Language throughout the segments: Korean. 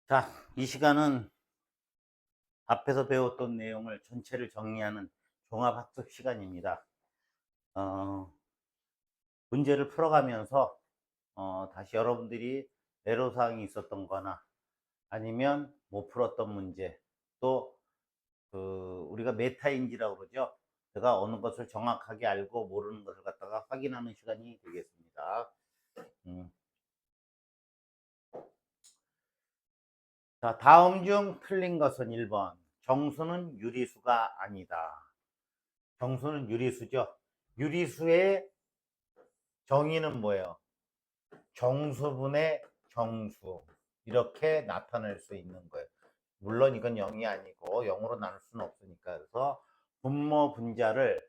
자, 이 시간은 앞에서 배웠던 내용을 전체를 정리하는 종합학습 시간입니다. 어, 문제를 풀어가면서 다시 여러분들이 애로사항이 있었던 거나 아니면 못 풀었던 문제, 또 우리가 메타인지라고 그러죠. 제가 어느 것을 정확하게 알고 모르는 것을 갖다가 확인하는 시간이 되겠습니다. 음. 자, 다음 중 틀린 것은 1번. 정수는 유리수가 아니다. 정수는 유리수죠. 유리수의 정의는 뭐예요? 정수분의 정수. 이렇게 나타낼 수 있는 거예요. 물론 이건 0이 아니고 0으로 나눌 수는 없으니까. 그래서 분모 분자를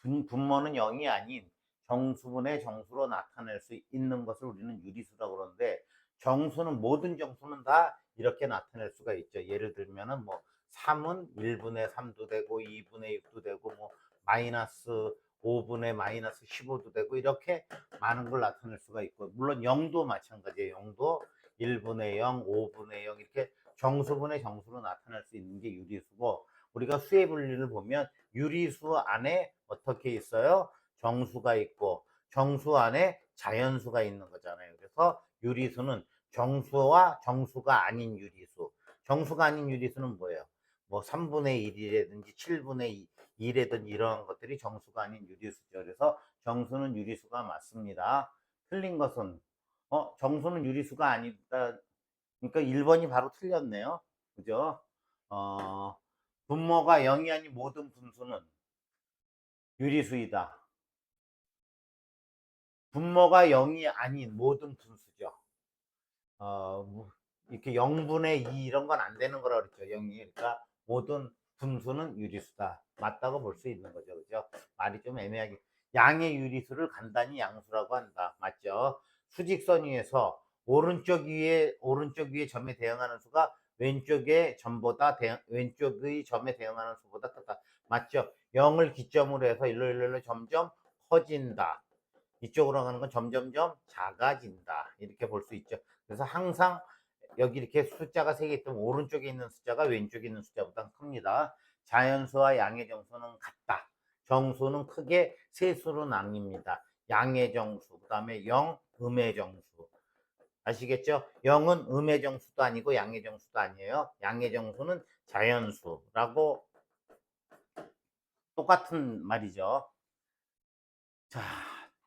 분모는 0이 아닌 정수분의 정수로 나타낼 수 있는 것을 우리는 유리수라고 그러는데, 정수는 모든 정수는 다 이렇게 나타낼 수가 있죠. 예를 들면은 뭐 3은 1분의 3도 되고 2분의 6도 되고 뭐 마이너스 5분의 마이너스 15도 되고 이렇게 많은 걸 나타낼 수가 있고, 물론 0도 마찬가지예요. 0도 1분의 0, 5분의 0 이렇게 정수분의 정수로 나타낼 수 있는 게 유리수고, 우리가 수의 분리를 보면 유리수 안에 어떻게 있어요? 정수가 있고 정수 안에 자연수가 있는 거잖아요. 그래서 유리수는 정수와 정수가 아닌 유리수. 정수가 아닌 유리수는 뭐예요? 뭐 3분의 1이라든지 7분의 2라든지 이러한 것들이 정수가 아닌 유리수죠. 그래서 정수는 유리수가 맞습니다. 틀린 것은 정수는 유리수가 아니다. 그러니까 1번이 바로 틀렸네요. 그죠? 어, 분모가 0이 아닌 모든 분수는 유리수이다. 분모가 0이 아닌 모든 분수죠. 이렇게 0분의 2 이런 건 안 되는 거라 그랬죠. 0이. 그러니까 모든 분수는 유리수다. 맞다고 볼 수 있는 거죠. 그죠? 말이 좀 애매하게. 양의 유리수를 간단히 양수라고 한다. 맞죠? 수직선 위에서 오른쪽 위에 점에 대응하는 수가 왼쪽의 점에 대응하는 수보다 크다. 맞죠? 0을 기점으로 해서 일로 점점 커진다. 이쪽으로 가는 건 점점점 작아진다. 이렇게 볼 수 있죠. 그래서 항상 여기 이렇게 숫자가 3개 있다면 오른쪽에 있는 숫자가 왼쪽에 있는 숫자보다 큽니다. 자연수와 양의 정수는 같다. 정수는 크게 세 수로 나뉩니다. 양의 정수, 그 다음에 0, 음의 정수. 아시겠죠? 0은 음의 정수도 아니고 양의 정수도 아니에요. 양의 정수는 자연수라고 똑같은 말이죠. 자,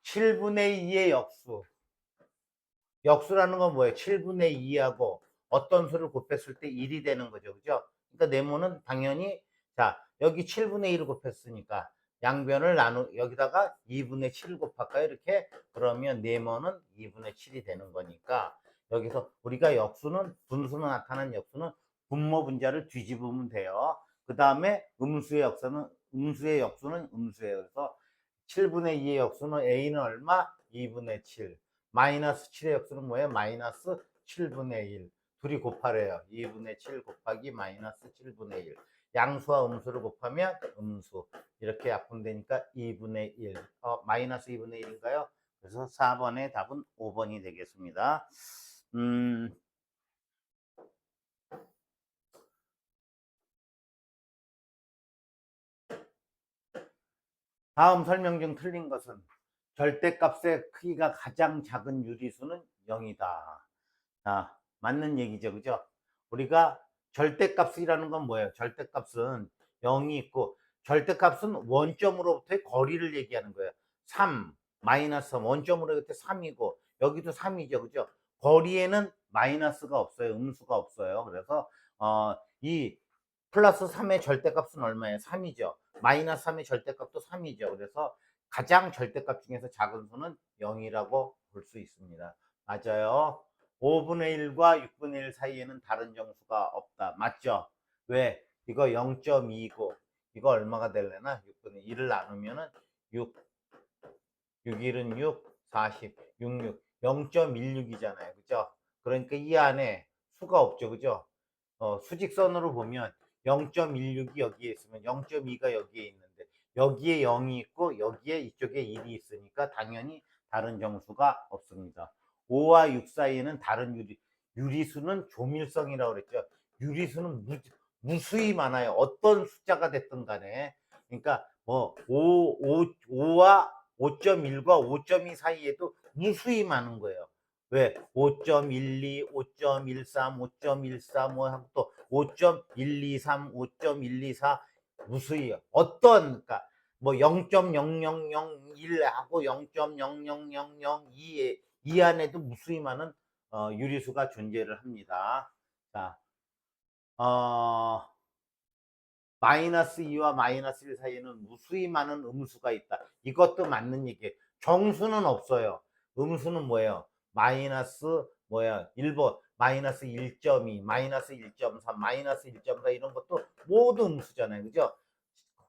7분의 2의 역수. 역수라는 건 뭐예요? 7분의 2하고 어떤 수를 곱했을 때 1이 되는 거죠. 그죠? 그러니까 네모는 당연히, 자, 여기 7분의 1을 곱했으니까 양변을 여기다가 2분의 7을 곱할까요? 이렇게. 그러면 네모는 2분의 7이 되는 거니까, 여기서 우리가 분수로 나타난 역수는 분모 분자를 뒤집으면 돼요. 그 다음에 음수의 역수는 음수예요. 그래서 7분의 2의 역수는 A는 얼마? 2분의 7. 마이너스 7의 역수는 뭐예요? 마이너스 7분의 1. 둘이 곱하래요. 2분의 7 곱하기 마이너스 7분의 1. 양수와 음수를 곱하면 음수. 이렇게 약분되니까 2분의 1. 마이너스 2분의 1인가요? 그래서 4번의 답은 5번이 되겠습니다. 다음 설명 중 틀린 것은 절대값의 크기가 가장 작은 유리수는 0이다. 자, 맞는 얘기죠. 그죠? 우리가 절대값이라는 건 뭐예요? 절대값은 0이 있고, 절대값은 원점으로부터의 거리를 얘기하는 거예요. 3, 마이너스 3, 원점으로부터 3이고, 여기도 3이죠. 그죠? 거리에는 마이너스가 없어요. 음수가 없어요. 그래서, 이 플러스 3의 절대값은 얼마예요? 3이죠. 마이너스 3의 절대값도 3이죠. 그래서 가장 절대값 중에서 작은 수는 0이라고 볼 수 있습니다. 맞아요. 5분의 1과 6분의 1 사이에는 다른 정수가 없다. 맞죠? 왜? 이거 0.2고 이거 얼마가 될래나? 6분의 1을 나누면은 6, 6일은 6, 40, 66, 0.16이잖아요. 그죠? 그러니까 이 안에 수가 없죠. 그죠? 수직선으로 보면 0.16이 여기에 있으면 0.2가 여기에 있는데, 여기에 0이 있고 여기에 이쪽에 1이 있으니까 당연히 다른 정수가 없습니다. 5와 6 사이에는 다른 유리수는 조밀성이라고 그랬죠. 유리수는 무수히 많아요. 어떤 숫자가 됐든 간에. 그러니까 뭐 5와 5.1과 5.2 사이에도 무수히 많은 거예요. 왜? 5.12, 5.13, 5.14 뭐 하고 또 5.123, 5.124 무수히 어떤 그러니까 뭐 0.0001하고 0.00002 이 안에도 무수히 많은 유리수가 존재를 합니다. 자, 마이너스 2와 마이너스 1 사이에는 무수히 많은 음수가 있다. 이것도 맞는 얘기예요. 정수는 없어요. 음수는 뭐예요? 마이너스 뭐야? 1번 마이너스 1.2, 마이너스 1.3, 마이너스 1.4 이런 것도 모두 음수잖아요. 그죠?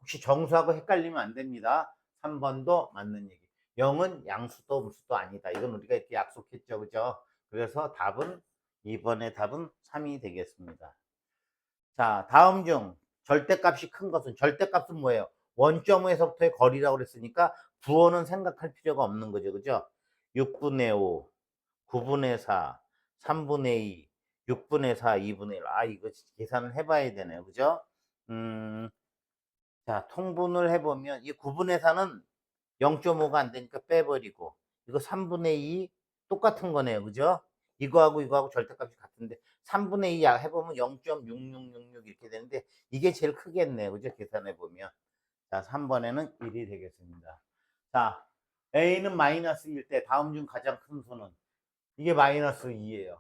혹시 정수하고 헷갈리면 안 됩니다. 3번도 맞는 얘기. 0은 양수도 음수도 아니다. 이건 우리가 이렇게 약속했죠. 그죠? 그래서 답은 2번의 답은 3이 되겠습니다. 자, 다음 중 절대값이 큰 것은 절대값은 뭐예요? 원점에서부터의 거리라고 그랬으니까 부호는 생각할 필요가 없는 거죠. 그죠? 6분의 5, 9분의 4, 3분의 2, 6분의 4, 2분의 1. 아, 이거 계산을 해봐야 되네요. 그죠? 자, 통분을 해보면 이 9분의 4는 0.5가 안 되니까 빼버리고 이거 3분의 2 똑같은 거네요. 그죠? 이거하고 절대값이 같은데 3분의 2 해보면 0.6666 이렇게 되는데 이게 제일 크겠네요. 그죠? 계산해보면. 자, 3번에는 1이 되겠습니다. 자, A는 마이너스 1 때 다음 중 가장 큰 수는 이게 마이너스 2예요.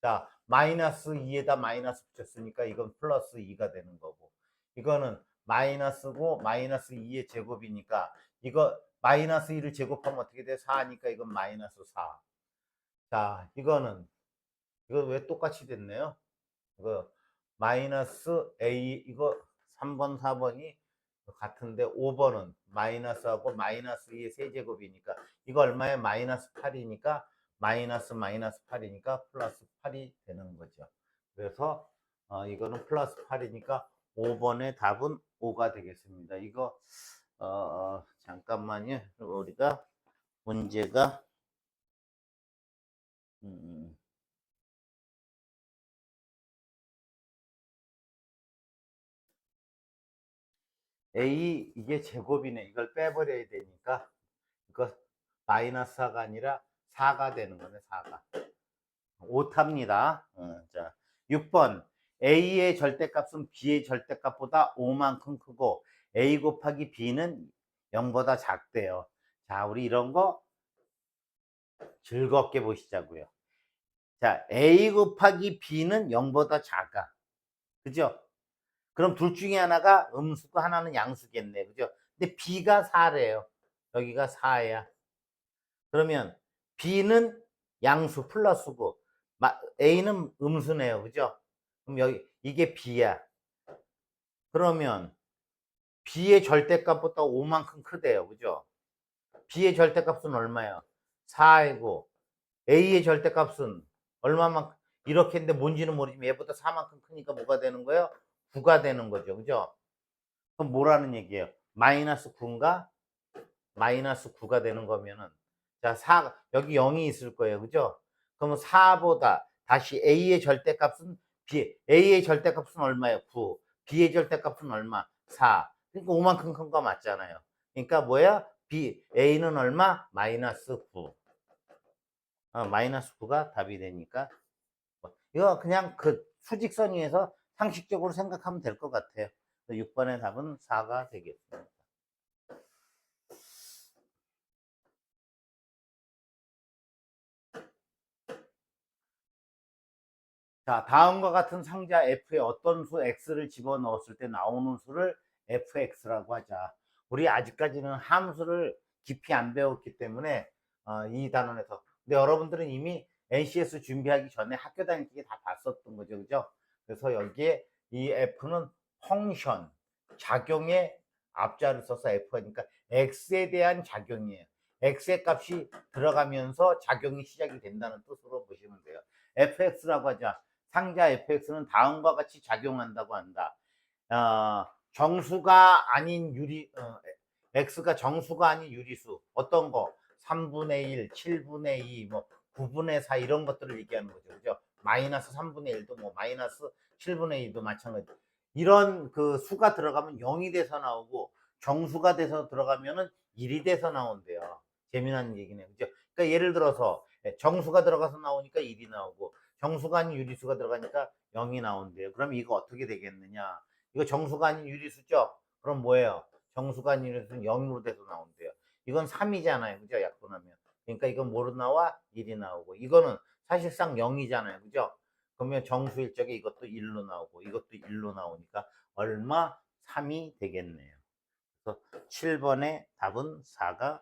자, 마이너스 2에다 마이너스 붙였으니까 이건 플러스 2가 되는 거고 이거는 마이너스고 마이너스 2의 제곱이니까 이거 마이너스 2를 제곱하면 어떻게 돼? 4니까 이건 마이너스 4. 자, 이거 왜 똑같이 됐네요? 이거 마이너스 A 이거 3번 4번이 같은데 5번은 마이너스하고 마이너스 2의 세제곱이니까 이거 얼마에 마이너스 8이니까 마이너스 8이니까 플러스 8이 되는 거죠. 그래서 이거는 플러스 8이니까 5번의 답은 5가 되겠습니다. 이거 잠깐만요. 우리가 문제가 A 이게 제곱이네. 이걸 빼버려야 되니까 이거 마이너스 4가 아니라 4가 되는 거네. 4가. 5탑니다. 자, 6번. A의 절대값은 B의 절대값보다 5만큼 크고 A 곱하기 B는 0보다 작대요. 자, 우리 이런 거 즐겁게 보시자고요. 자, A 곱하기 B는 0보다 작아. 그죠? 그럼 둘 중에 하나가 음수고 하나는 양수겠네. 그죠? 근데 B가 4래요. 여기가 4야. 그러면 B는 양수 플러스고 A는 음수네요. 그죠? 그럼 여기 이게 B야. 그러면 B의 절대값보다 5만큼 크대요. 그죠? B의 절대값은 얼마야? 4이고 A의 절대값은 얼마만큼 이렇게 했는데 뭔지는 모르지만 얘보다 4만큼 크니까 뭐가 되는 거예요? 9가 되는 거죠. 그죠? 그럼 뭐라는 얘기예요? 마이너스 9인가? 마이너스 9가 되는 거면은 자, 4 여기 0이 있을 거예요. 그죠? 그러면 4보다 다시 A의 절대값은 A의 절대값은 얼마예요? 9. B의 절대값은 얼마? 4. 그러니까 5만큼 큰 거 맞잖아요. 그러니까 뭐야? A는 얼마? 마이너스 9. 마이너스 9가 답이 되니까 이거 그냥 그 수직선 위에서 상식적으로 생각하면 될 것 같아요. 6번의 답은 4가 되겠습니다. 자, 다음과 같은 상자 F에 어떤 수 X를 집어넣었을 때 나오는 수를 FX라고 하자. 우리 아직까지는 함수를 깊이 안 배웠기 때문에 이 단원에서. 근데 여러분들은 이미 NCS 준비하기 전에 학교 다닐 때 다 봤었던 거죠. 그죠? 그래서 여기에 이 F는 펑션, 작용의 앞자를 써서 F니까 X에 대한 작용이에요. X의 값이 들어가면서 작용이 시작이 된다는 뜻으로 보시면 돼요. FX라고 하자. 상자 fx는 다음과 같이 작용한다고 한다. 정수가 아닌 x가 정수가 아닌 유리수 어떤 거 3분의 1, 7분의 2, 뭐 9분의 4 이런 것들을 얘기하는 거죠. 그죠? 마이너스 3분의 1도 뭐 마이너스 7분의 2도 마찬가지. 이런 그 수가 들어가면 0이 돼서 나오고 정수가 돼서 들어가면은 1이 돼서 나온대요. 재미난 얘기네. 그죠? 그러니까 예를 들어서 정수가 들어가서 나오니까 1이 나오고 정수가 아닌 유리수가 들어가니까 0이 나온대요. 그럼 이거 어떻게 되겠느냐? 이거 정수가 아닌 유리수죠? 그럼 뭐예요? 정수가 아닌 유리수는 0으로 돼서 나온대요. 이건 3이잖아요. 그죠? 약분하면. 그러니까 이건 뭐로 나와? 1이 나오고. 이거는 사실상 0이잖아요. 그죠? 그러면 정수일 적에 이것도 1로 나오고 이것도 1로 나오니까 얼마? 3이 되겠네요. 그래서 7번의 답은 4가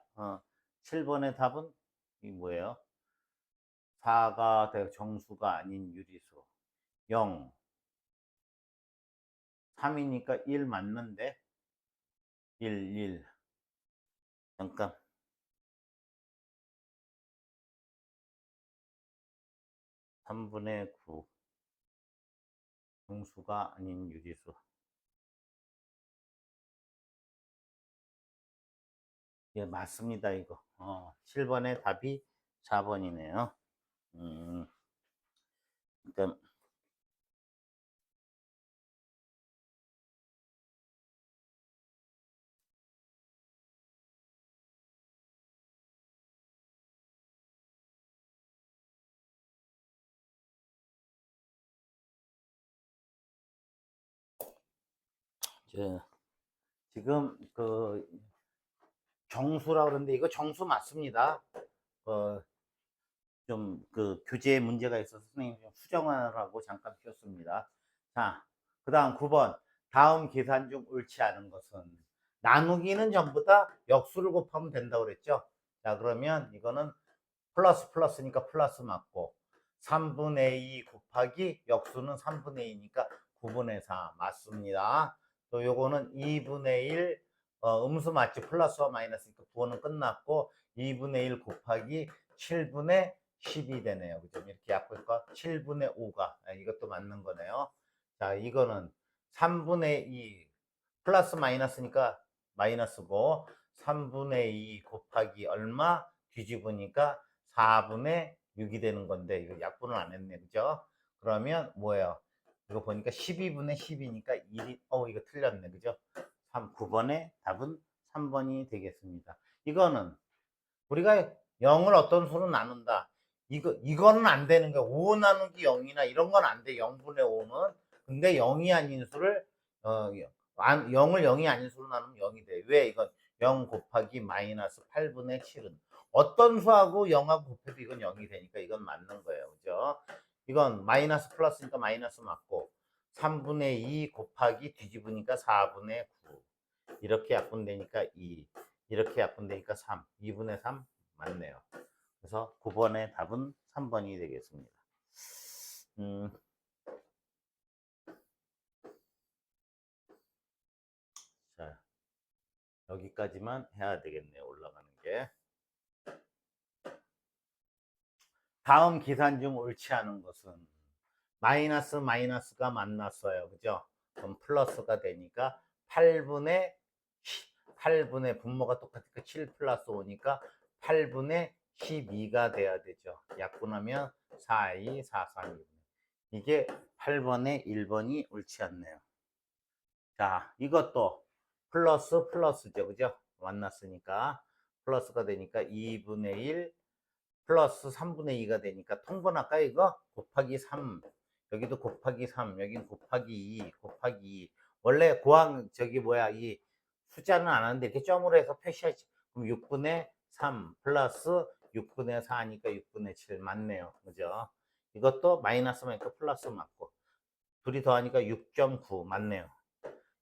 7번의 답은 이 뭐예요? 4가 정수가 아닌 유리수 0 3이니까 1 맞는데 1 잠깐 3분의 9 정수가 아닌 유리수 예 맞습니다 이거 7번의 답이 4번이네요 음, 그러니까 지금 그 정수라 그러는데 이거 정수 맞습니다. 좀 그 교재에 문제가 있어서 선생님이 좀 수정하라고 잠깐 띄웠습니다. 자, 그 다음 9번. 다음 계산 중 옳지 않은 것은 나누기는 전부 다 역수를 곱하면 된다고 그랬죠? 자, 그러면 이거는 플러스 플러스니까 플러스 맞고 3분의 2 곱하기 역수는 3분의 2니까 9분의 4 맞습니다. 또 요거는 2분의 1 음수 맞지 플러스와 마이너스니까 부호는 끝났고 2분의 1 곱하기 7분의 10이 되네요. 그죠? 이렇게 약분과 7분의 5가 이것도 맞는 거네요. 자, 이거는 3분의 2 플러스 마이너스니까 마이너스고 3분의 2 곱하기 얼마 뒤집으니까 4분의 6이 되는 건데 이거 약분을 안 했네. 그죠? 그러면 뭐예요? 이거 보니까 12분의 10이니까 1이 이거 틀렸네. 그죠? 9번의 답은 3번이 되겠습니다. 이거는 우리가 0을 어떤 수로 나눈다. 이거는 안 되는 거야. 5 나누기 0이나 이런 건 안 돼. 0분의 5는. 근데 0이 아닌 수를, 0을 0이 아닌 수로 나누면 0이 돼. 왜? 이건 0 곱하기 마이너스 8분의 7은. 어떤 수하고 0하고 곱해도 이건 0이 되니까 이건 맞는 거예요. 그죠? 이건 마이너스 플러스니까 마이너스 맞고, 3분의 2 곱하기 뒤집으니까 4분의 9. 이렇게 약분되니까 2. 이렇게 약분되니까 3. 2분의 3 맞네요. 그래서 9번의 답은 3번이 되겠습니다. 음, 자, 여기까지만 해야 되겠네요. 올라가는 게. 다음 계산 중 옳지 않은 것은 마이너스 마이너스가 만났어요. 그죠? 그럼 플러스가 되니까 8분의 8분의 분모가 똑같으니까 7 플러스 5니까 8분의 12가 돼야 되죠. 약분하면 4, 2, 4, 3, 2. 이게 8번의 1번이 옳지 않네요. 자, 이것도 플러스 플러스죠. 그죠? 만났으니까 플러스가 되니까 2분의 1 플러스 3분의 2가 되니까 통분할까 이거? 곱하기 3 여기도 곱하기 3 여긴 곱하기 2 곱하기 2 원래 고항 저기 뭐야 이 숫자는 안 하는데 이렇게 점으로 해서 표시하지 그럼 6분의 3 플러스 6분의 4니까 6분의 7 맞네요. 그죠? 이것도 마이너스 마니까 플러스 맞고 둘이 더하니까 6.9 맞네요.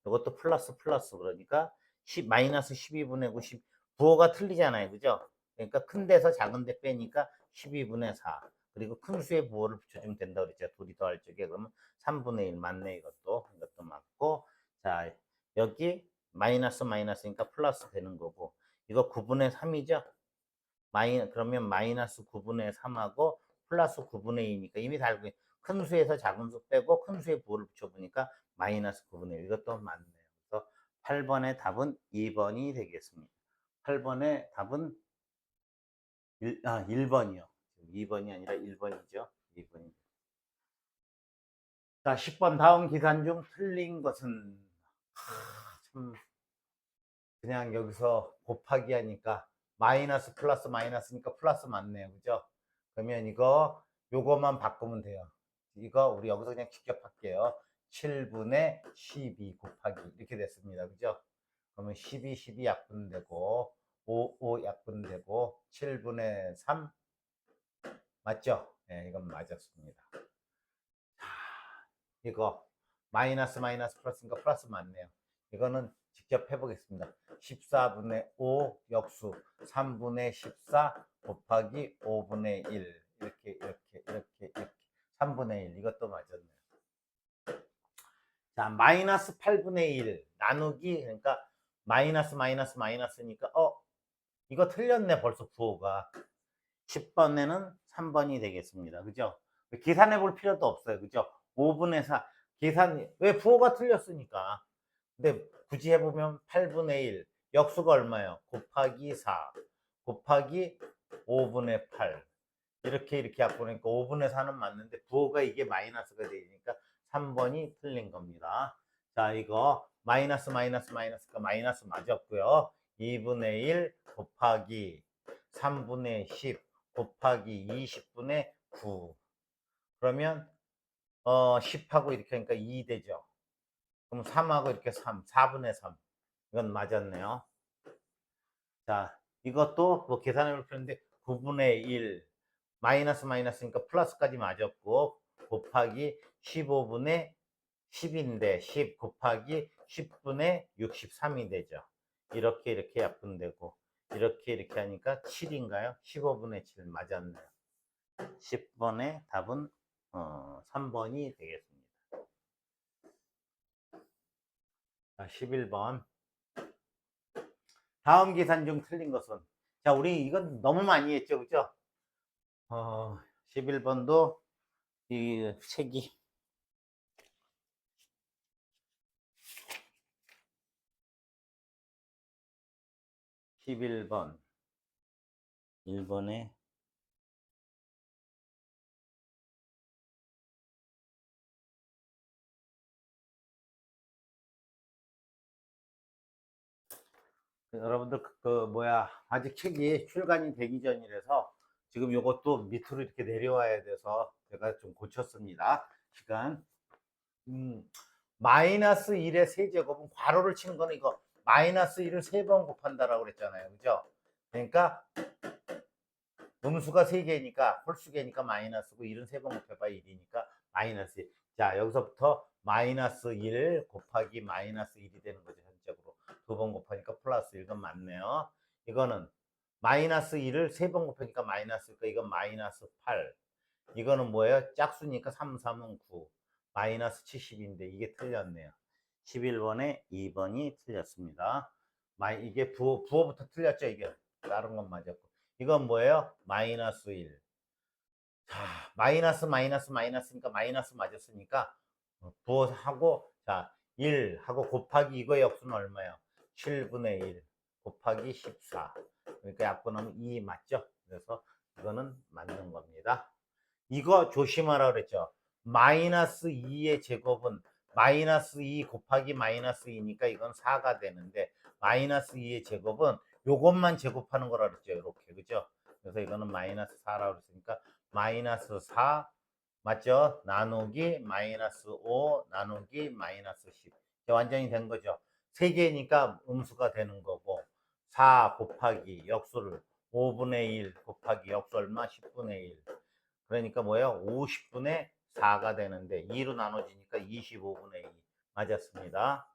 이것도 플러스 플러스 그러니까 10, 마이너스 12분의 9 10 부호가 틀리잖아요. 그죠? 그러니까 큰 데서 작은 데 빼니까 12분의 4 그리고 큰 수의 부호를 붙여주면 된다고 그랬죠. 둘이 더할 적에 그러면 3분의 1 맞네. 이것도 맞고 자 여기 마이너스 마이너스니까 플러스 되는 거고 이거 9분의 3이죠. 그러면 마이너스 9분의 3하고 플러스 9분의 2니까 이미 다 알고 큰 수에서 작은 수 빼고 큰 수의 부호를 붙여보니까 마이너스 9분의 1 이것도 맞네요. 그래서 8번의 답은 2번이 되겠습니다. 8번의 답은 1번이요. 2번이 아니라 1번이죠. 2번이. 자, 10번 다음 계산 중 틀린 것은 참 그냥 여기서 곱하기 하니까 마이너스 플러스 마이너스니까 플러스 맞네요. 그죠? 그러면 요거만 바꾸면 돼요. 이거 우리 여기서 그냥 직접 할게요. 7분의 12 곱하기 이렇게 됐습니다. 그죠? 그러면 12 약분되고 5 약분되고 7분의 3 맞죠? 네, 이건 맞았습니다. 이거 마이너스 마이너스 플러스니까 플러스 맞네요. 이거는 직접 해보겠습니다. 14분의 5 역수 3분의 14 곱하기 5분의 1 이렇게 3분의 1 이것도 맞았네요. 자, 마이너스 8분의 1 나누기 그러니까 마이너스 마이너스 마이너스니까 이거 틀렸네 벌써 부호가 10번에는 3번이 되겠습니다. 그죠? 계산해 볼 필요도 없어요. 그죠? 5분의 4 계산 왜 부호가 틀렸으니까. 근데 굳이 해보면 8분의 1 역수가 얼마예요? 곱하기 4 곱하기 5분의 8 이렇게 약분하니까 5분의 4는 맞는데 부호가 이게 마이너스가 되니까 3번이 틀린 겁니다. 자, 이거 마이너스 마이너스 마이너스가 마이너스 맞았고요. 2분의 1 곱하기 3분의 10 곱하기 20분의 9 그러면 10하고 이렇게 하니까 2 되죠. 그럼 3하고 이렇게 4분의 3 이건 맞았네요. 자, 이것도 뭐 계산해 볼 필요인데 9분의 1 마이너스 마이너스니까 플러스까지 맞았고 곱하기 15분의 10인데 10 곱하기 10분의 63이 되죠. 이렇게 약분되고 이렇게 하니까 7인가요? 15분의 7 맞았네요. 10번의 답은 3번이 되겠습니다. 자, 11번 다음 계산 중 틀린 것은 자, 우리 이건 너무 많이 했죠. 그죠? 11번도 이 책이 11번 1번에 여러분들 아직 책이 출간이 되기 전이라서 지금 요것도 밑으로 이렇게 내려와야 돼서 제가 좀 고쳤습니다. 시간 마이너스 1의 세제곱은 괄호를 치는 거는 이거 마이너스 1을 3번 곱한다라고 그랬잖아요. 그죠? 그러니까 음수가 3개니까 홀수개니까 마이너스고 1은 3번 곱해봐 1이니까 마이너스 1. 자, 여기서부터 마이너스 1 곱하기 마이너스 1이 되는 거죠. 현적으로 2번 곱하니까 플러스 1건 맞네요. 이거는 마이너스 1을 3번 곱하니까 마이너스니까 이건 마이너스 8. 이거는 뭐예요? 짝수니까 3, 3은 9. 마이너스 70인데 이게 틀렸네요. 11번에 2번이 틀렸습니다. 이게 부호부터 틀렸죠. 이게 다른 건 맞았고. 이건 뭐예요? 마이너스 1. 자, 마이너스 마이너스 마이너스니까 마이너스 맞았으니까 부호하고 자 1 하고 곱하기 이거의 역수는 얼마예요? 7분의 1 곱하기 14. 그러니까 약분하면 2 맞죠? 그래서 이거는 맞는 겁니다. 이거 조심하라 그랬죠. 마이너스 2의 제곱은 마이너스 2 곱하기 마이너스 2니까 이건 4가 되는데 마이너스 2의 제곱은 요것만 제곱하는 거라 그랬죠. 이렇게 그죠? 그래서 이거는 마이너스 4라고 그랬으니까 마이너스 4 맞죠? 나누기 마이너스 5 나누기 마이너스 10 완전히 된 거죠. 3개니까 음수가 되는 거고 4 곱하기 역수를 5분의 1 곱하기 역수 얼마? 10분의 1 그러니까 뭐예요? 50분의 4가 되는데 2로 나눠지니까 25분의 2 맞았습니다.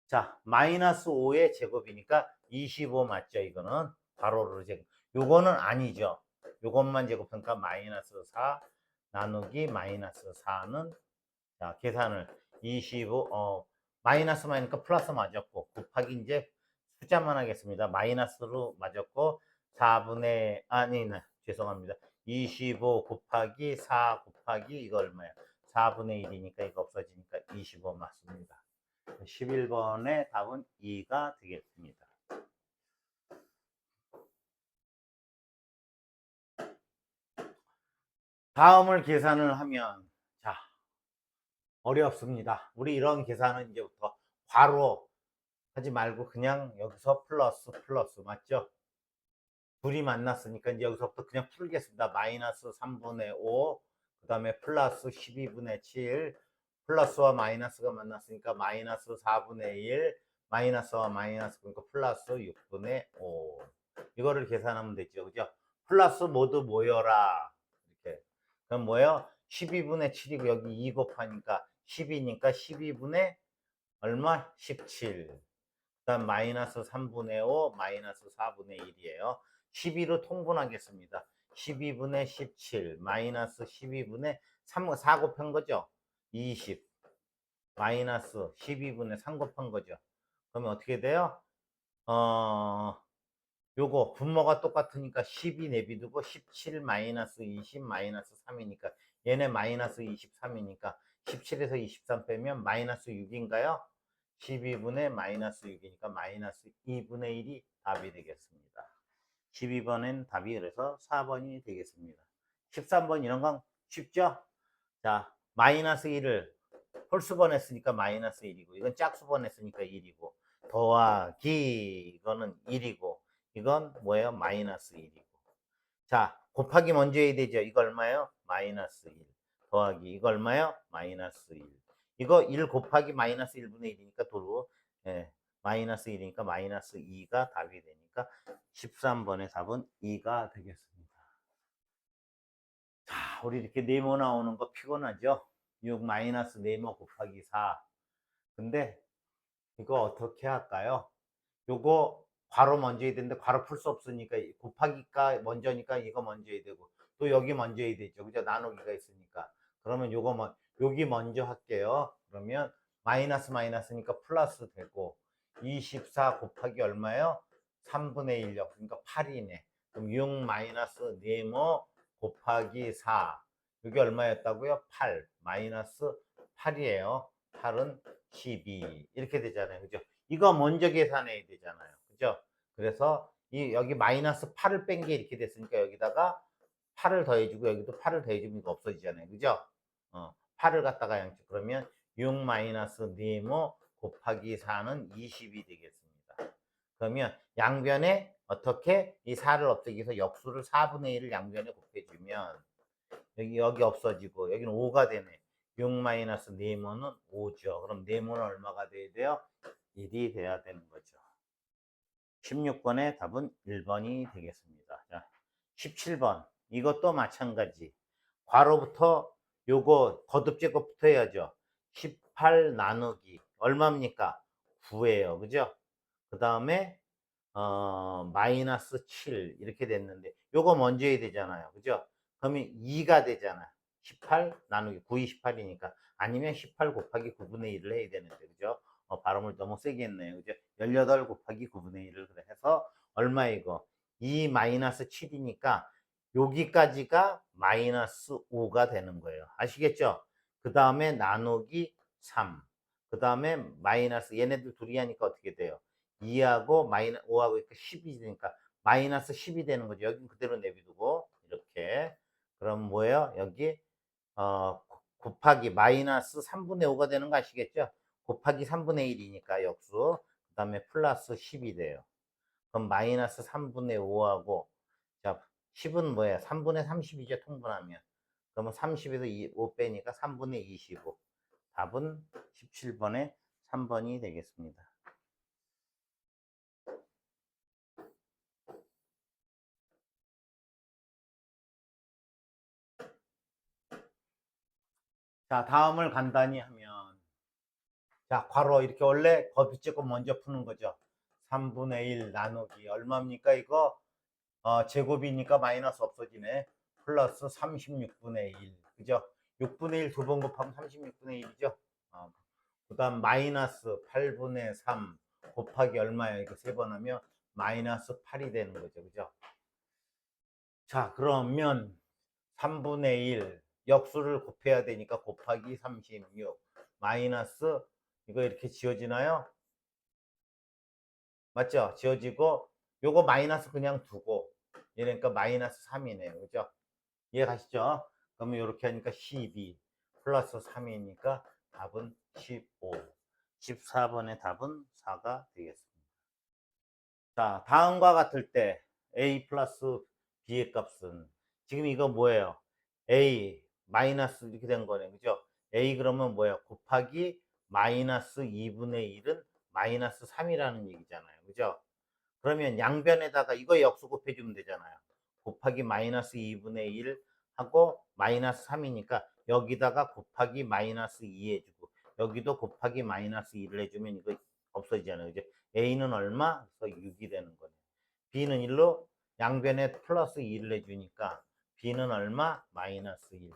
자, 마이너스 5의 제곱이니까 25 맞죠? 이거는 가로로 제곱. 요거는 아니죠. 요것만 제곱하니까 마이너스 4 나누기 마이너스 4는 자, 계산을 25 마이너스 마이니까 플러스 맞았고 곱하기 이제 숫자만 하겠습니다. 마이너스로 맞았고 4분의 아니 죄송합니다. 25 곱하기 4 곱하기 이거 얼마야? 4분의 1이니까 이거 없어지니까 25 맞습니다. 11번의 답은 2가 되겠습니다. 다음을 계산을 하면 자 어렵습니다. 우리 이런 계산은 이제부터 괄호 하지 말고 그냥 여기서 플러스 플러스 맞죠? 둘이 만났으니까 이제 여기서부터 그냥 풀겠습니다. 마이너스 3분의 5, 그 다음에 플러스 12분의 7, 플러스와 마이너스가 만났으니까 마이너스 4분의 1, 마이너스와 마이너스 그러니까 플러스 6분의 5. 이거를 계산하면 되죠. 그죠? 플러스 모두 모여라. 이렇게. 그럼 뭐예요? 12분의 7이고 여기 2 곱하니까 10이니까 12분의 얼마? 17. 그다음 마이너스 3분의 5, 마이너스 4분의 1이에요. 12로 통분하겠습니다. 12분의 17, 마이너스 12분의 3, 4 곱한 거죠. 20, 마이너스 12분의 3 곱한 거죠. 그러면 어떻게 돼요? 요거 분모가 똑같으니까 12 내비두고 17 마이너스 20 마이너스 3이니까 얘네 마이너스 23이니까 17에서 23 빼면 마이너스 6인가요? 12분의 마이너스 6이니까 마이너스 2분의 1이 답이 되겠습니다. 12번엔 답이 그래서 4번이 되겠습니다. 13번 이런 건 쉽죠? 자, 마이너스 1을 홀수번 했으니까 마이너스 1이고 이건 짝수번 했으니까 1이고 더하기 이거는 1이고 이건 뭐예요? 마이너스 1이고 자 곱하기 먼저 해야 되죠. 이거 얼마예요? 마이너스 1 더하기 이거 얼마예요? 마이너스 1 이거 1 곱하기 마이너스 1분의 1이니까 도로 예, 마이너스 1이니까 마이너스 2가 답이 되니까 13번의 답은 2가 되겠습니다. 자 우리 이렇게 네모 나오는 거 피곤하죠? 6 마이너스 네모 곱하기 4 근데 이거 어떻게 할까요? 요거 괄호 먼저 해야 되는데 괄호 풀 수 없으니까 곱하기가 먼저니까 이거 먼저 해야 되고 또 여기 먼저 해야 되죠. 그죠? 나누기가 있으니까. 그러면 여기 먼저 할게요. 그러면 마이너스 마이너스니까 플러스 되고 24 곱하기 얼마예요? 3분의 1요. 그러니까 8이네. 그럼 6 마이너스 네모 곱하기 4. 이게 얼마였다고요? 8 마이너스 8이에요. 8은 12 이렇게 되잖아요. 그죠? 이거 먼저 계산해야 되잖아요. 그죠? 그래서 여기 마이너스 8을 뺀 게 이렇게 됐으니까 여기다가 8을 더해주고 여기도 8을 더해주면 이거 없어지잖아요. 그죠? 8을 갖다가 양쪽 그러면 6 마이너스 네모 곱하기 4는 20이 되겠습니다. 그러면 양변에 어떻게 이 4를 없애기 위해서 역수를 4분의 1을 양변에 곱해주면 여기 없어지고 여기는 5가 되네. 6 마이너스 네모는 5죠. 그럼 네모는 얼마가 돼야 돼요? 1이 돼야 되는 거죠. 16번의 답은 1번이 되겠습니다. 자, 17번. 이것도 마찬가지. 괄호부터 요거 거듭 제곱부터 해야죠. 18 나누기 얼마입니까? 9예요. 그죠? 그 다음에 마이너스 7 이렇게 됐는데 요거 먼저 해야 되잖아요. 그죠? 그러면 2가 되잖아. 18 나누기 9이 18이니까 아니면 18 곱하기 9분의 1을 해야 되는데 그죠? 발음을 너무 세게 했네요. 그죠? 18 곱하기 9분의 1을 해서 얼마 이거? 2 마이너스 7이니까 여기까지가 마이너스 5가 되는 거예요. 아시겠죠? 그 다음에 나누기 3. 그 다음에 마이너스 얘네들 둘이 하니까 어떻게 돼요? 2하고 마이너스 5하고 이렇게 10이 되니까 마이너스 10이 되는 거죠. 여기 그대로 내비두고 이렇게 그럼 뭐예요? 여기 곱하기 마이너스 3분의 5가 되는 거 아시겠죠? 곱하기 3분의 1이니까 역수 그 다음에 플러스 10이 돼요. 그럼 마이너스 3분의 5하고 자 10은 뭐예요? 3분의 30이죠. 통분하면 그러면 30에서 5 빼니까 3분의 25 답은 17번에 3번이 되겠습니다. 자, 다음을 간단히 하면 자, 괄호 이렇게 원래 거듭제곱 먼저 푸는 거죠. 3분의 1 나누기 얼마입니까? 이거 제곱이니까 마이너스 없어지네. 플러스 36분의 1. 그죠? 6분의 1 두 번 곱하면 36분의 1이죠. 그 다음 마이너스 8분의 3 곱하기 얼마예요? 이거 세 번 하면 마이너스 8이 되는 거죠. 그죠? 자, 그러면 3분의 1 역수를 곱해야 되니까 곱하기 36 마이너스 이거 이렇게 지워지나요? 맞죠? 지워지고 요거 마이너스 그냥 두고 이러니까 마이너스 3이네요. 그죠? 이해 가시죠? 그러면 이렇게 하니까 12 플러스 3이니까 답은 15. 14번의 답은 4가 되겠습니다. 자, 다음과 같을 때 a 플러스 b의 값은 지금 이거 뭐예요? a 마이너스 이렇게 된 거네. 그죠? a 그러면 뭐예요? 곱하기 마이너스 2분의 1은 마이너스 3이라는 얘기잖아요. 그죠? 그러면 양변에다가 이거 역수 곱해주면 되잖아요. 곱하기 마이너스 2분의 1 하고 마이너스 3이니까 여기다가 곱하기 마이너스 2 해주고 여기도 곱하기 마이너스 2를 해주면 이거 없어지잖아요. 그죠? A는 얼마? 그래서 6이 되는 거예요. B는 1로 양변에 플러스 2를 해주니까 B는 얼마? 마이너스 1.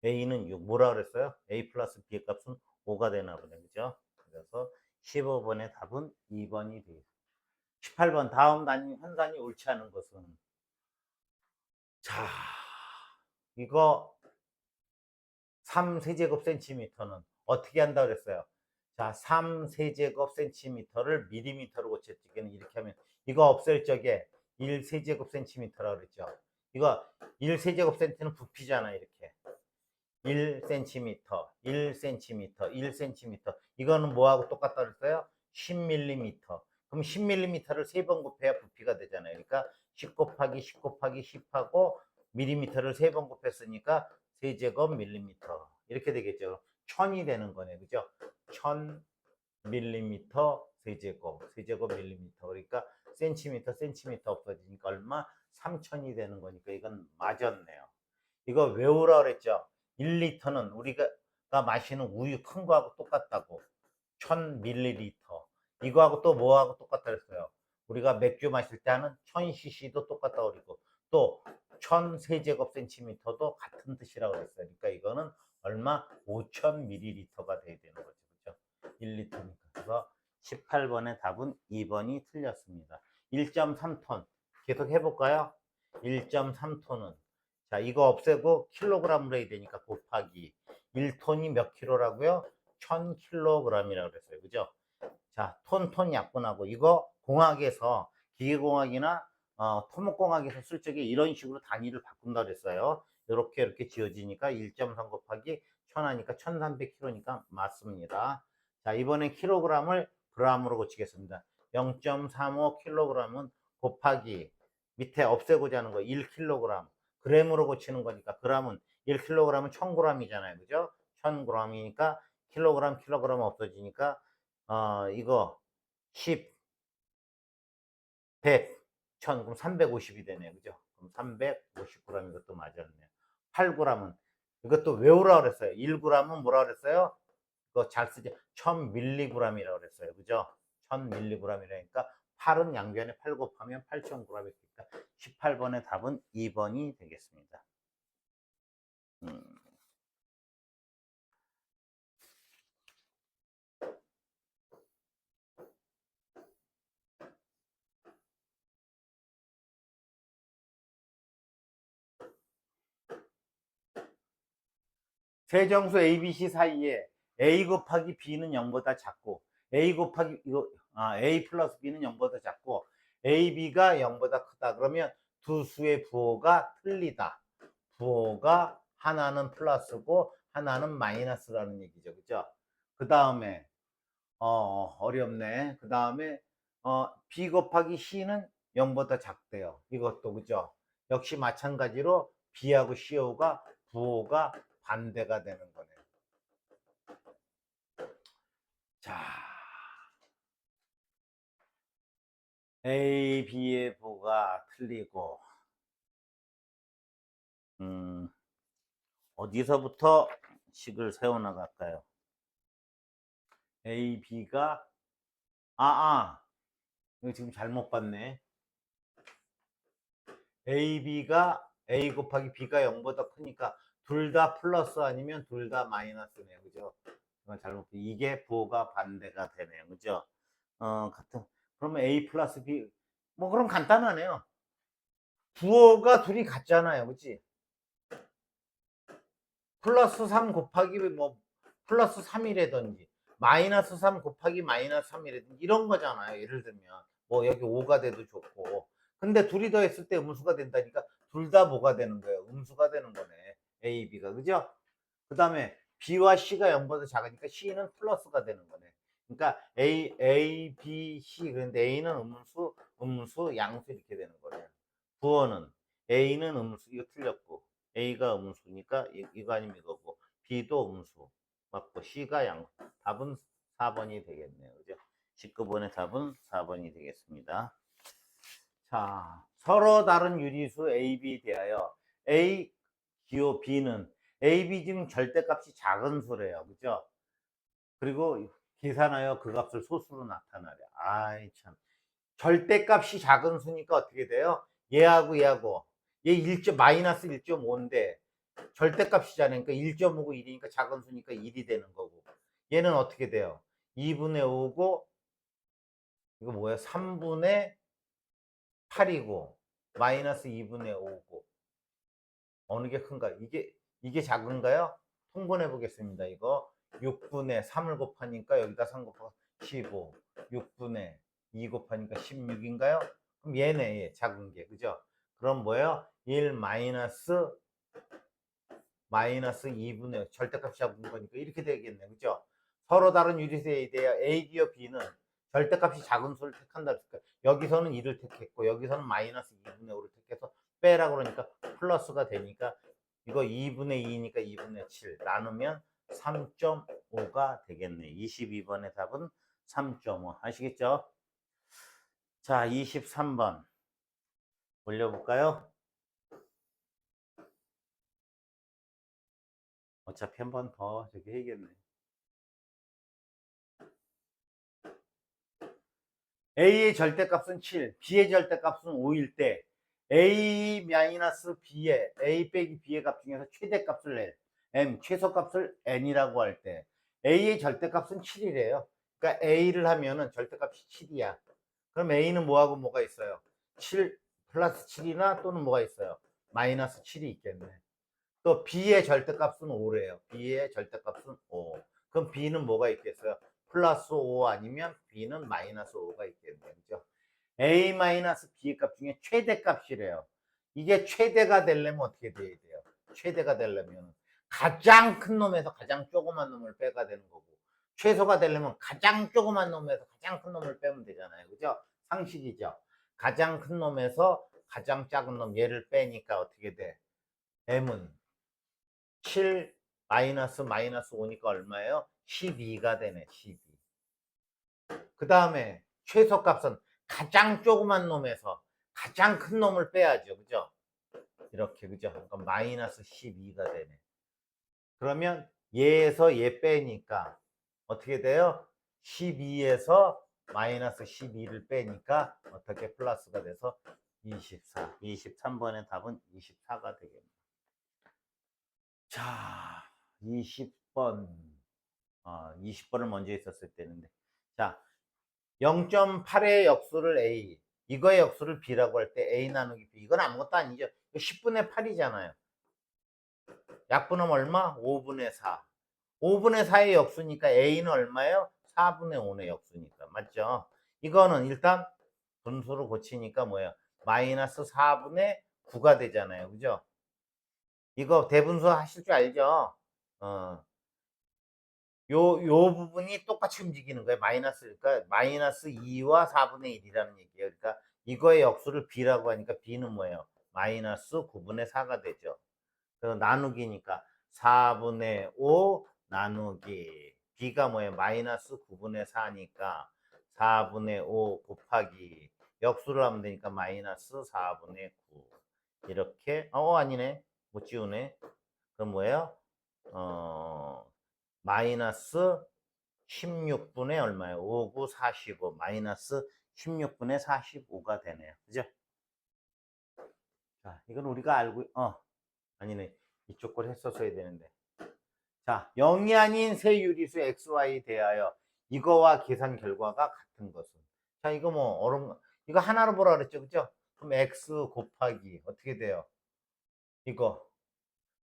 A는 6. 뭐라 그랬어요? A 플러스 B의 값은 5가 되나 보네. 그죠? 그래서 15번의 답은 2번이 되겠습니다. 18번 다음 단위 환산이 옳지 않은 것은 자 이거 3세제곱 센티미터는 어떻게 한다고 그랬어요? 자 3세제곱 센티미터를 밀리미터로 고쳤지는 이렇게 하면 이거 없앨 적에 1세제곱 센티미터라고 그랬죠. 이거 1세제곱 센티는 부피잖아. 이렇게 1cm, 1cm, 1cm. 이거는 뭐하고 똑같다 그랬어요? 10mm. 그럼 10mm를 3번 곱해야 부피가 되잖아요. 그러니까 10 곱하기 10 곱하기 10하고 밀리미터를 3번 곱했으니까 세제곱 밀리미터. 이렇게 되겠죠. 1000이 되는 거네. 그죠? 1000밀리미터 세제곱. 세제곱 밀리미터. 그러니까 센티미터 없어지니까 얼마? 3000이 되는 거니까 이건 맞았네요. 이거 외우라 그랬죠. 1리터는 우리가 마시는 우유 큰 거하고 똑같다고. 1000ml. 이거하고 또 뭐하고 똑같다 그랬어요. 우리가 맥주 마실 때 하는 1000cc도 똑같다고 그러고 또 1000세제곱 센티미터도 같은 뜻이라고 그랬어요. 그러니까 이거는 얼마? 5000ml가 돼야 되는 거죠. 그죠? 1리터니까. 그래서 18번의 답은 2번이 틀렸습니다. 1.3톤. 계속 해볼까요? 1.3톤은 자, 이거 없애고 킬로그램으로 해야 되니까 곱하기 1톤이 몇 킬로라고요? 1000kg이라고 그랬어요. 그죠? 자, 톤 약분하고 이거 공학에서 기계공학이나 토목공학에서 쓸 적에 이런 식으로 단위를 바꾼다 그랬어요. 이렇게 지어지니까 1.3 곱하기 1000 하니까 1300kg니까 맞습니다. 자, 이번엔 킬로그램을 그램으로 고치겠습니다. 0.35kg은 곱하기 밑에 없애고자 하는 거 1kg. 그램으로 고치는 거니까 그램은 1kg은 1000g이잖아요. 그죠? 1000g이니까 킬로그램 없어지니까 이거 10, 100, 1000 그럼 350이 되네요. 그죠? 그럼 350g 이것도 맞았네요. 8g은 이것도 외우라 그랬어요. 1g은 뭐라 그랬어요? 그거 잘 쓰죠. 1000mg이라고 그랬어요. 그죠? 1000mg이라니까 8은 양변에 8 곱하면 8000g이니까 18번의 답은 2번이 되겠습니다. 세정수 ABC 사이에 A 곱하기 B는 0보다 작고 A 곱하기 A 플러스 B는 0보다 작고 AB가 0보다 크다. 그러면 두 수의 부호가 틀리다. 부호가 하나는 플러스고 하나는 마이너스라는 얘기죠. 그죠? 그 다음에 어렵네. 그 다음에 B 곱하기 C는 0보다 작대요. 이것도 그죠? 역시 마찬가지로 B하고 CO가 부호가 반대가 되는 거네요. 자, A, B의 부호가 틀리고 어디서부터 식을 세워나갈까요? A, B가 이거 지금 잘못 봤네. A, B가 A 곱하기 B가 0보다 크니까 둘 다 플러스 아니면 둘 다 마이너스네요. 그죠? 잘못 이게 부호가 반대가 되네요. 그죠? 그러면 A 플러스 B 뭐 그럼 간단하네요. 부호가 둘이 같잖아요. 그치? 플러스 3 곱하기 뭐 플러스 3이라든지 마이너스 3 곱하기 마이너스 3이라든지 이런 거잖아요. 예를 들면 뭐 여기 5가 돼도 좋고 근데 둘이 더했을 때 음수가 된다니까 둘 다 뭐가 되는 거예요? 음수가 되는 거네. A, B가 그죠? 그 다음에 B와 C가 0보다 작으니까 C는 플러스가 되는 거네. 그러니까 A, B, C. 그런데 A는 음수, 양수 이렇게 되는 거네. 부호는 A는 음수, 이거 틀렸고, A가 음수니까 이거 아니면 이거고, B도 음수 맞고, C가 양수. 답은 4번이 되겠네요. 그죠? 19번의 답은 4번이 되겠습니다. 자, 서로 다른 유리수 A, B 대하여 A 기호 B는 A, B 중 절대값이 작은 수래요. 그죠? 그리고 계산하여 그 값을 소수로 나타나래. 아이 참. 절대값이 작은 수니까 어떻게 돼요? 얘하고 얘 1. 마이너스 1.5인데 절대값이잖아요. 그러니까 1.5고 1이니까 작은 수니까 1이 되는 거고. 얘는 어떻게 돼요? 2분의 5고 이거 뭐야? 3분의 8이고 마이너스 2분의 5고 어느 게 큰가? 이게 작은가요? 통분해 보겠습니다. 이거 6분의 3을 곱하니까 여기다 3 곱하면 15, 6분의 2 곱하니까 16인가요? 그럼 얘네 얘 작은 게 그죠? 그럼 뭐예요? 1 마이너스 2분의 절대값이 작은 거니까 이렇게 되겠네. 그죠? 서로 다른 유리수에 대해 A 기어 B는 절대값이 작은 수를 택한다. 그러니까 여기서는 2를 택했고 여기서는 마이너스 2분의 5를 택해서 빼라 그러니까 플러스가 되니까 이거 2분의 2니까 2분의 7 나누면 3.5가 되겠네. 22번의 답은 3.5 아시겠죠? 자, 23번 올려볼까요? 어차피 한 번 더 저기 해야겠네. A의 절대값은 7, B의 절대값은 5일 때 A-B의 A 빼기 B의 값 중에서 최대값을 낼 M, 최소값을 N이라고 할 때 A의 절대값은 7이래요. 그러니까 A를 하면은 절대값이 7이야. 그럼 A는 뭐하고 뭐가 있어요? 7 플러스 7이나 또는 뭐가 있어요? 마이너스 7이 있겠네. 또 B의 절대값은 5래요. B의 절대값은 5. 그럼 B는 뭐가 있겠어요? 플러스 5 아니면 B는 마이너스 5가 있겠네요. 그죠? A 마이너스 B의 값 중에 최대값이래요. 이게 최대가 되려면 어떻게 돼야 돼요? 최대가 되려면 가장 큰 놈에서 가장 조그만 놈을 빼가 되는 거고 최소가 되려면 가장 조그만 놈에서 가장 큰 놈을 빼면 되잖아요. 그죠? 상식이죠. 가장 큰 놈에서 가장 작은 놈 얘를 빼니까 어떻게 돼? M은 7 마이너스 5니까 얼마예요? 12가 되네. 12. 그 다음에 최소값은 가장 조그만 놈에서 가장 큰 놈을 빼야죠. 그죠? 이렇게 그죠? 그러니까 마이너스 12가 되네. 그러면 얘에서 얘 빼니까 어떻게 돼요? 12에서 마이너스 12를 빼니까 어떻게 플러스가 돼서 24. 23번의 답은 24가 되겠네요. 자, 20번. 20번을 먼저 했었을 때는데. 자, 0.8의 역수를 A, 이거의 역수를 B라고 할 때 A 나누기 B. 이건 아무것도 아니죠. 10분의 8이잖아요. 약분하면 얼마? 5분의 4. 5분의 4의 역수니까 A는 얼마예요? 4분의 5의 역수니까. 맞죠? 이거는 일단 분수로 고치니까 뭐예요? 마이너스 4분의 9가 되잖아요. 그죠? 이거 대분수 하실 줄 알죠? 요 부분이 똑같이 움직이는 거예요. 그러니까 마이너스 2와 4분의 1이라는 얘기예요. 그러니까 이거의 역수를 B라고 하니까 B는 뭐예요? 마이너스 9분의 4가 되죠. 그래서 나누기니까 4분의 5 나누기 B가 뭐예요? 마이너스 9분의 4니까 4분의 5 곱하기 역수를 하면 되니까 마이너스 4분의 9 이렇게 아니네 못 지우네. 그럼 뭐예요? 마이너스 16분의 얼마예요? 5, 9, 45 마이너스 16분의 45가 되네요. 그죠? 자, 이건 우리가 알고 아니네. 이쪽 걸 했었어야 되는데. 자, 0이 아닌 세 유리수 XY 대하여 이거와 계산 결과가 같은 것은. 자, 이거 뭐 어려운 거. 이거 하나로 보라 그랬죠. 그죠? 그럼 X 곱하기 어떻게 돼요? 이거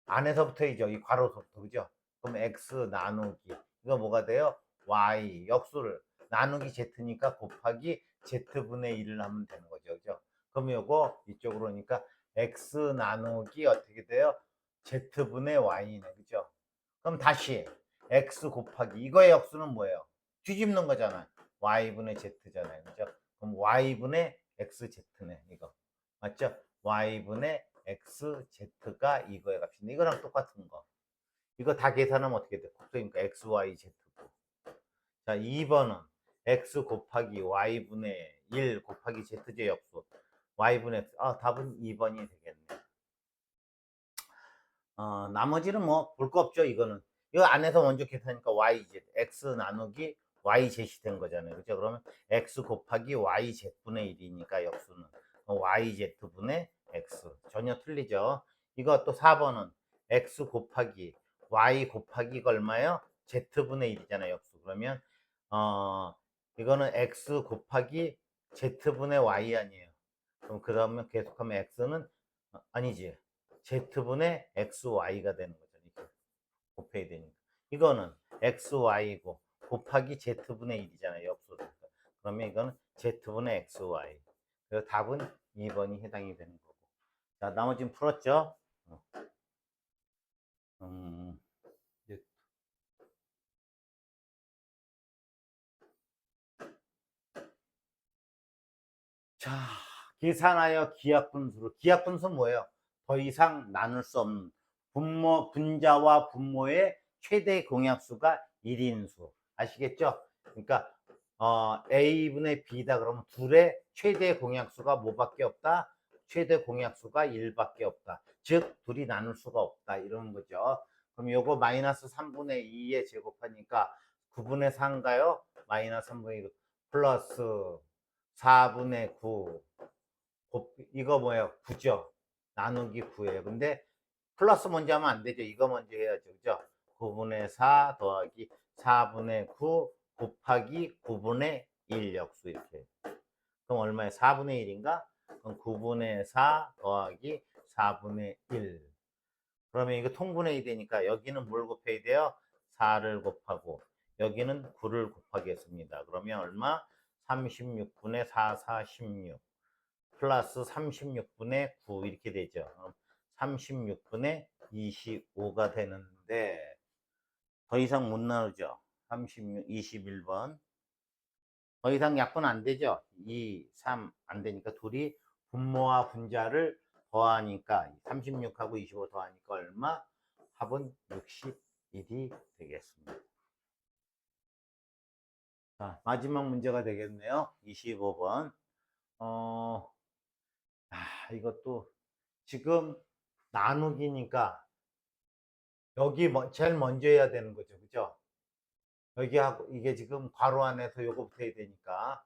안에서부터이죠. 이 괄호서부터. 그죠? 그럼 X 나누기 이거 뭐가 돼요? Y 역수를 나누기 Z니까 곱하기 Z분의 1을 하면 되는 거죠. 그죠? 그럼 요거 이쪽으로 오니까 X 나누기 어떻게 돼요? Z분의 Y네. 그죠? 그럼 다시 x 곱하기 이거의 역수는 뭐예요? 뒤집는 거잖아요. y분의 z잖아요. 그죠? 그럼 y분의 xz네. 이거. 맞죠? y분의 xz가 이거의 값인데 이거랑 똑같은 거. 이거 다 계산하면 어떻게 돼? 그러니까 x, y, z고. 자, 2번은 x 곱하기 y분의 1 곱하기 z의 역수. y분의 x. 답은 2번이 되겠네. 나머지는 뭐 볼 거 없죠. 이거는 이거 안에서 먼저 계산하니까 yz x 나누기 yz이 된 거잖아요. 그죠? 그러면 x 곱하기 yz분의 1이니까 역수는 yz분의 x. 전혀 틀리죠. 이거 또 4번은 x 곱하기 y 곱하기가 얼마예요? z분의 1이잖아요. 역수. 그러면 이거는 x 곱하기 z분의 y 아니에요. 그럼 그러면 계속하면 x는 아니지. z분의 xy가 되는 거죠. 이렇게 곱해야 되니까. 이거는 xy고 곱하기 z분의 1이잖아요. 역수로. 그러면 이거는 z분의 xy. 그래서 답은 2번이 해당이 되는 거고. 자, 나머지는 풀었죠? 음, 자, 계산하여 기하분수로. 기하분수는 뭐예요? 더 이상 나눌 수 없는 분자와 분모의 최대 공약수가 1인수. 아시겠죠? 그러니까 A분의 B다 그러면 둘의 최대 공약수가 뭐밖에 없다? 최대 공약수가 1밖에 없다. 즉 둘이 나눌 수가 없다. 이런 거죠. 그럼 요거 마이너스 3분의 2에 제곱하니까 9분의 4인가요? 마이너스 3분의 2 플러스 4분의 9. 이거 뭐예요? 9죠. 나누기 9예요. 근데 플러스 먼저 하면 안 되죠. 이거 먼저 해야죠. 그죠? 9분의 4 더하기 4분의 9 곱하기 9분의 1 역수 이렇게. 그럼 얼마에 4분의 1인가? 그럼 9분의 4 더하기 4분의 1. 그러면 이거 통분해야 되니까 여기는 뭘 곱해야 돼요? 4를 곱하고 여기는 9를 곱하겠습니다. 그러면 얼마? 36분의 4, 4, 16 플러스 36분의 9 이렇게 되죠. 36분의 25가 되는데 더 이상 못 나누죠. 36, 21번. 더 이상 약분 안 되죠. 2, 3 안 되니까 둘이 분모와 분자를 더하니까 36하고 25 더하니까 얼마? 합은 61이 되겠습니다. 자, 마지막 문제가 되겠네요. 25번. 이것도 지금 나누기니까 여기 제일 먼저 해야 되는 거죠. 그죠? 여기하고 이게 지금 괄호 안에서 요거부터 해야 되니까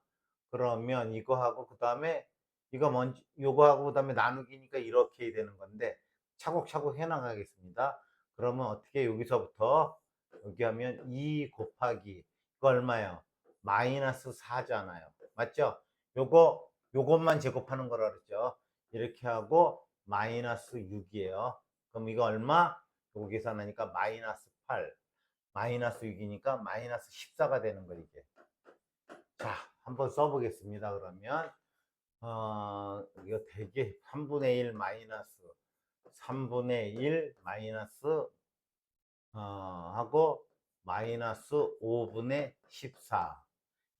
그러면 이거하고 그 다음에 이거 먼저 요거하고 그 다음에 나누기니까 이렇게 해야 되는 건데 차곡차곡 해 나가겠습니다. 그러면 어떻게 여기서부터 여기 하면 2 곱하기 이거 얼마예요? 마이너스 4잖아요. 맞죠? 요것만 제곱하는 거라 그랬죠. 이렇게 하고 마이너스 6이에요. 그럼 이거 얼마? 요거 계산하니까 마이너스 8. 마이너스 6이니까 마이너스 14가 되는 거 이게. 자, 한번 써보겠습니다. 그러면 이거 되게 3분의 1 마이너스 3분의 1 마이너스 하고 마이너스 5분의 14.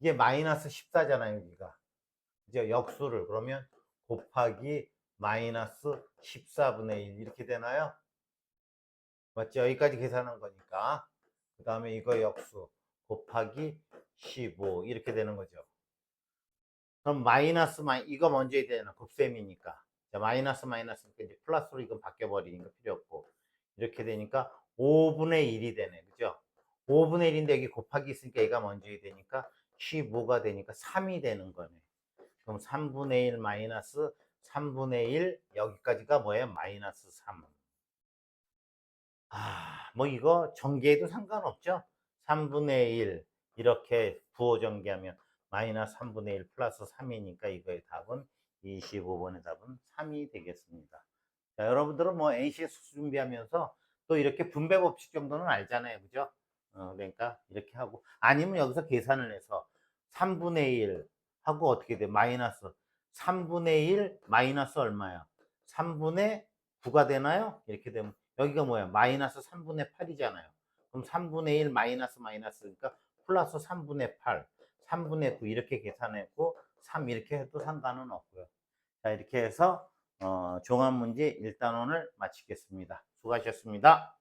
이게 마이너스 14잖아요, 여기가. 이제 역수를 그러면 곱하기 마이너스 14분의 1 이렇게 되나요? 맞죠? 여기까지 계산한 거니까. 그 다음에 이거 역수 곱하기 15 이렇게 되는 거죠. 그럼 마이너스 이거 먼저 해야 되잖아. 곱셈이니까. 자, 마이너스 마이너스니까 이제 플러스로 이건 바뀌어버리니까 필요 없고 이렇게 되니까 5분의 1이 되네. 그죠? 5분의 1인데 여기 곱하기 있으니까 얘가 먼저 해야 되니까 15가 되니까 3이 되는 거네. 그럼 3분의 1 마이너스 3분의 1 여기까지가 뭐예요? 마이너스 3. 뭐 이거 전개해도 상관없죠. 3분의 1 이렇게 부호 전개하면 마이너스 3분의 1 플러스 3이니까 이거의 답은 25번의 답은 3이 되겠습니다. 자, 여러분들은 뭐 NCS 준비하면서 또 이렇게 분배 법칙 정도는 알잖아요. 그죠? 그러니까 이렇게 하고 아니면 여기서 계산을 해서 3분의 1 하고 어떻게 돼? 마이너스 3분의 1 마이너스 얼마야? 3분의 9가 되나요? 이렇게 되면 여기가 뭐야? 마이너스 3분의 8이잖아요. 그럼 3분의 1 마이너스 그러니까 플러스 3분의 8, 3분의 9 이렇게 계산했고 3 이렇게 해도 상관은 없고요. 자, 이렇게 해서 종합 문제 1단원을 마치겠습니다. 수고하셨습니다.